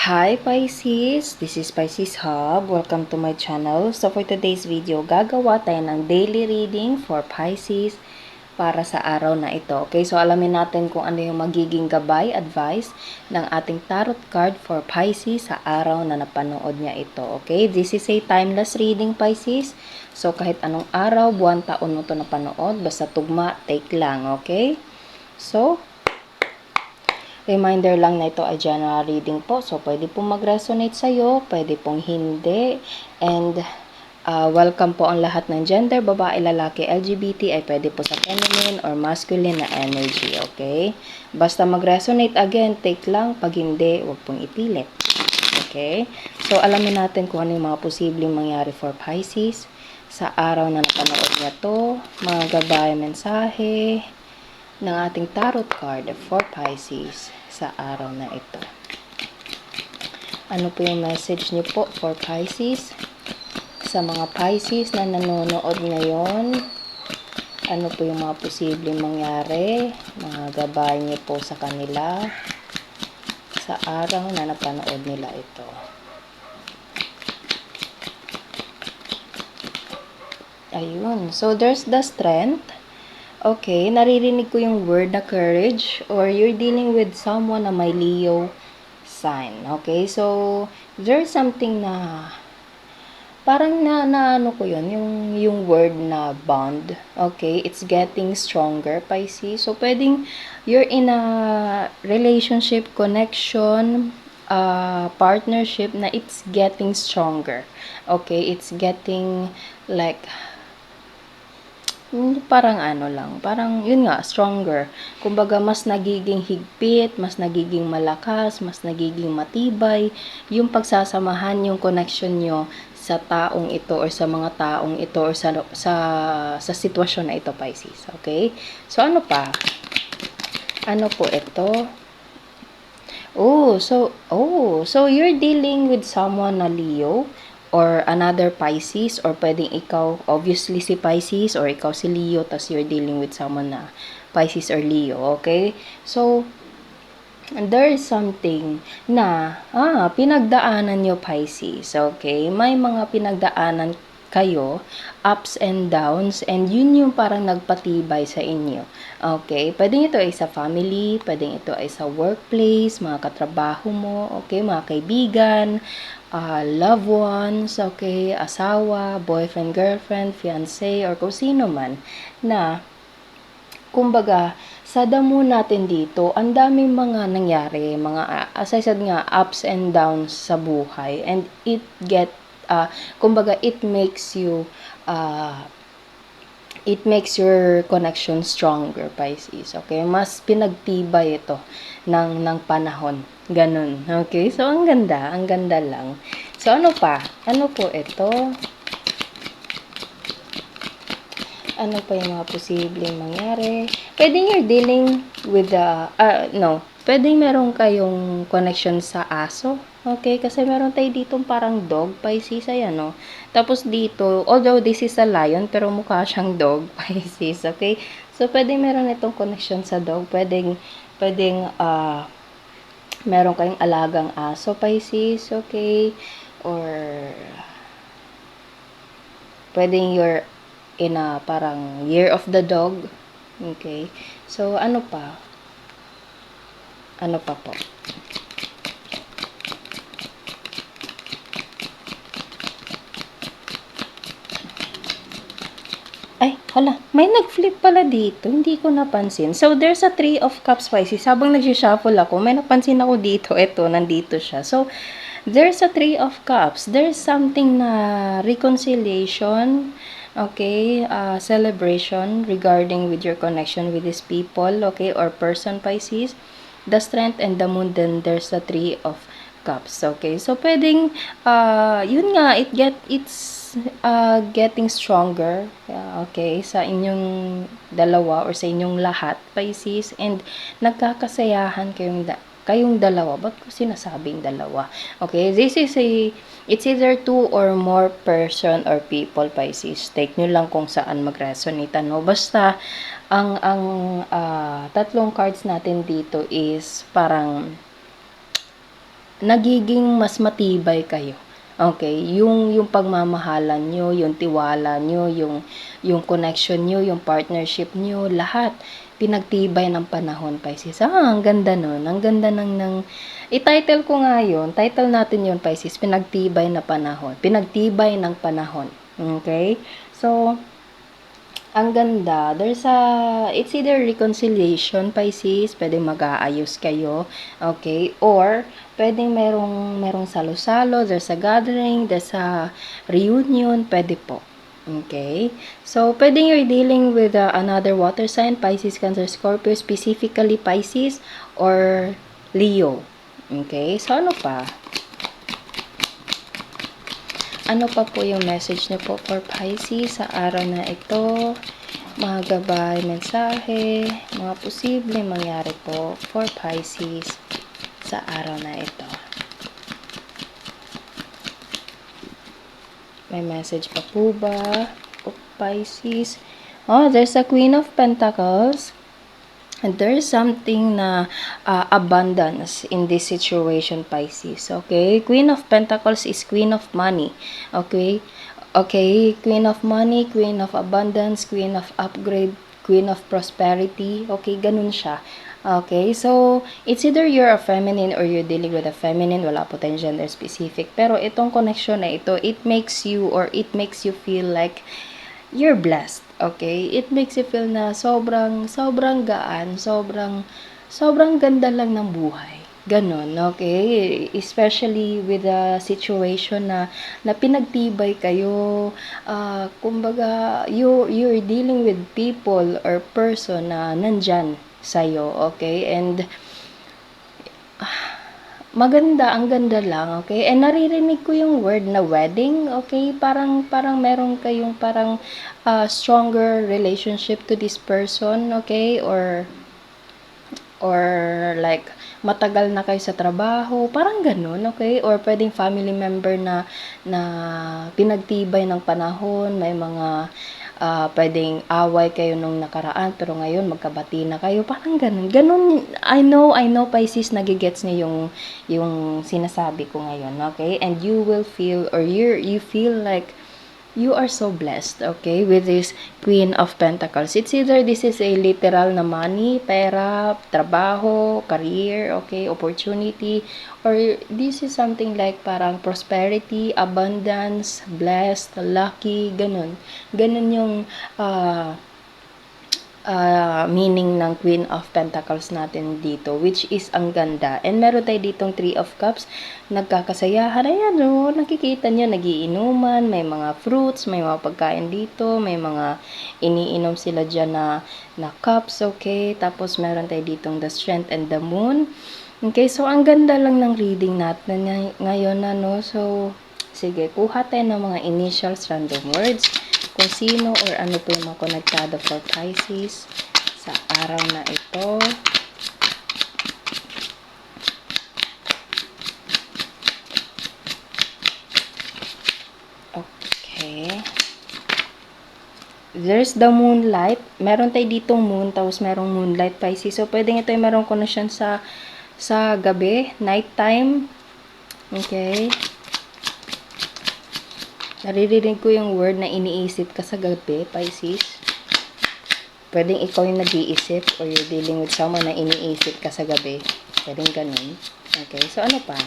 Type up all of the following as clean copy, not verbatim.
Hi Pisces! This is Pisces Hub. Welcome to my channel. So for today's video, gagawa tayo ng daily reading for Pisces para sa araw na ito. Okay, so alamin natin kung ano yung magiging gabay, advice ng ating tarot card for Pisces sa araw na napanood niya ito. Okay, this is a timeless reading, Pisces. So kahit anong araw, buwan, taon mo ito napanood, basta tugma, take lang. Okay, so reminder lang na ito ay general reading po. So, pwede pong mag-resonate sa'yo, pwede pong hindi. And, welcome po ang lahat ng gender, babae, lalaki, LGBT, ay pwede po sa feminine or masculine na energy, okay? Basta mag-resonate, again, take lang. Pag hindi, huwag pong ipilit. Okay? So, alamin natin kung ano yung mga posibleng mangyari for Pisces sa araw na napanood niya to, mga gabay, mensahe ng ating tarot card for Pisces sa araw na ito. Ano po yung message niyo po for Pisces? Sa mga Pisces na nanonood ngayon, ano po yung mga posibleng mangyari? Mga gabay niyo po sa kanila sa araw na napanood nila ito. Ayun. So, there's the strength. Okay, naririnig ko yung word na courage or you're dealing with someone na may Leo sign. Okay, so there's something na parang na ano ko yun, yung word na bond. Okay, it's getting stronger, Pisces. So pwedeng you're in a relationship, connection, partnership na it's getting stronger. Okay, it's getting like parang ano lang, parang yun nga, stronger. Kumbaga, mas nagiging higpit, mas nagiging malakas, mas nagiging matibay, yung pagsasamahan, yung connection nyo sa taong ito or sa mga taong ito or sa sitwasyon na ito, Pisces. Okay? So, ano pa? Ano po ito? So you're dealing with someone na Leo or another Pisces or pwedeng ikaw, obviously si Pisces or ikaw si Leo tas you're dealing with someone na Pisces or Leo, okay? So, there is something na, pinagdaanan nyo Pisces, okay? May mga pinagdaanan kayo, ups and downs, and yun yung parang nagpatibay sa inyo. Okay? Pwedeng ito ay sa family, pwedeng ito ay sa workplace, mga katrabaho mo, okay? Mga kaibigan, loved ones, okay? Asawa, boyfriend, girlfriend, fiancé, or kung sino man, na kumbaga, sa damo natin dito, ang daming mga nangyari, mga, as I said nga, ups and downs sa buhay, and kumbaga, it makes your connection stronger, Pisces, okay? Mas pinagtibay ito ng panahon, ganun, okay? So, ang ganda lang. So, ano pa? Ano po ito? Ano pa yung mga posibleng mangyari? Pwedeng you're dealing with pwedeng meron kayong connection sa aso. Okay, kasi meron tayo dito parang dog, Pisces, ayan, no? Tapos dito, although this is a lion, pero mukha siyang dog, Pisces, okay? So, pwedeng meron itong connection sa dog. Pwedeng meron kayong alagang aso, Pisces, okay? Or, pwedeng you're in a parang year of the dog. Okay. So, ano pa? Ano pa po? Ay, hala. May nag-flip pala dito. Hindi ko napansin. So, there's a 3 of cups, Pisces. Habang nag-shuffle ako, may napansin ako dito. Ito, nandito siya. So, there's a 3 of cups. There's something na reconciliation, okay, celebration regarding with your connection with these people, okay, or person, Pisces. The strength and the moon, then there's the 3 of cups, okay. So pwedeng yun nga, it's getting stronger, okay, sa inyong dalawa or sa inyong lahat, Pisces, and nagkakasayahan kayong dalawa. Ba't ko sinasabing dalawa? Okay, it's either 2 or more person or people, Pisces. Take nyo lang kung saan mag-resonate, no? Basta, ang tatlong cards natin dito is parang nagiging mas matibay kayo. Okay, yung pagmamahalan nyo, yung tiwala nyo, yung connection nyo, yung partnership nyo, lahat pinagtibay ng panahon, Pisces. Ang ganda nun. Ang ganda i-title ko nga yun. Title natin yun, Pisces. Pinagtibay na panahon. Pinagtibay ng panahon. Okay? So, ang ganda. It's either reconciliation, Pisces. Pwedeng mag-aayos kayo. Okay? Or, pwedeng merong salo-salo. There's a gathering. There's a reunion. Pwede po. Okay? So, pwedeng you're dealing with another water sign, Pisces, Cancer, Scorpio, specifically Pisces or Leo. Okay? So, ano pa? Ano pa po yung message niyo po for Pisces sa araw na ito? Mga gabay, mensahe, mga posibleng mangyari po for Pisces sa araw na ito. May message pa po ba? Pisces. Oh, there's a Queen of Pentacles. And there's something na abundance in this situation, Pisces. Okay? Queen of Pentacles is Queen of Money. Okay? Okay? Queen of Money, Queen of Abundance, Queen of Upgrade, Queen of Prosperity. Okay? Ganun siya. Okay? So, it's either you're a feminine or you're dealing with a feminine. Wala po tayong gender specific. Pero itong connection na ito, it makes you feel like you're blessed. Okay? It makes you feel na sobrang gaan, sobrang ganda lang ng buhay. Ganon, okay? Especially with a situation na pinagtibay kayo, kumbaga, you're dealing with people or person na nandyan sa'yo, okay? And, maganda, ang ganda lang, okay? And naririnig ko yung word na wedding, okay? Parang meron kayong stronger relationship to this person, okay? Or like, matagal na kayo sa trabaho, parang ganun, okay? Or pwedeng family member na pinagtibay ng panahon, may mga pwedeng away kayo nung nakaraan, pero ngayon magkabati na kayo, parang ganun. Ganun, I know, Pisces, nagigets niyo yung sinasabi ko ngayon, okay? And you will feel, or you feel like, you are so blessed, okay, with this Queen of Pentacles. It's either this is a literal na money, pera, trabaho, career, okay, opportunity, or this is something like parang prosperity, abundance, blessed, lucky, ganun. Ganun yung meaning ng Queen of Pentacles natin dito, which is ang ganda. And meron tayo ditong Three of Cups, nagkakasayahan. Ayan, nakikita nyo, nagiinuman, may mga fruits, may mga pagkain dito, may mga iniinom sila dyan na cups, okay? Tapos meron tayo ditong the Strength and the Moon. Okay, so ang ganda lang ng reading natin ngayon, So, sige, kuha tayo ng mga initials, random words, kung sino or ano po yung mga konektado for Pisces sa araw na ito. Okay. There's the moonlight. Meron tayo ditong moon, tapos merong moonlight, Pisces. So, pwedeng ito yung merong connection sa gabi, nighttime. Okay. Naririnig ko yung word na iniisip ka sa gabi, Pisces. Pwedeng ikaw yung nag-iisip or you're dealing with someone na iniisip ka sa gabi. Pwedeng ganun. Okay, so ano pa?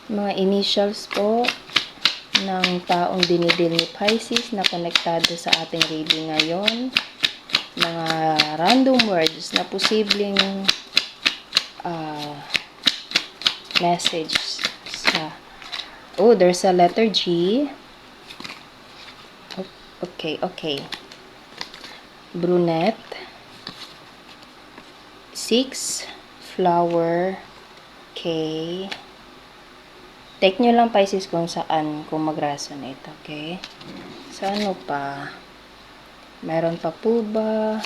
Mga initials po ng taong dinidil ni Pisces na konektado sa ating reading ngayon. Mga random words na posibleng message sa there's a letter G. Okay. Brunette. 6 flower K. Take nyo lang, Pisces, kung mag-resonate, okay? So, ano pa? Meron pa po ba?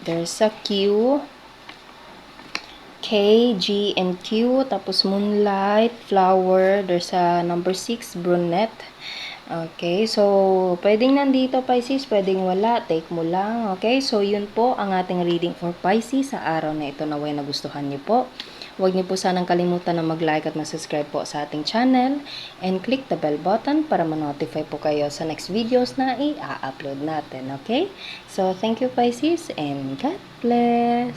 There's a Q, K, G, and Q. Tapos moonlight, flower. There's a number 6, brunette. Okay, so pwedeng nandito Pisces, pwedeng wala. Take mo lang. Okay, so yun po ang ating reading for Pisces sa araw na ito. Naway nagustuhan niyo po. Huwag niyo po sanang kalimutan na mag-like at mag-subscribe po sa ating channel. And click the bell button para ma-notify po kayo sa next videos na i-upload natin. Okay? So, thank you Pisces and God bless!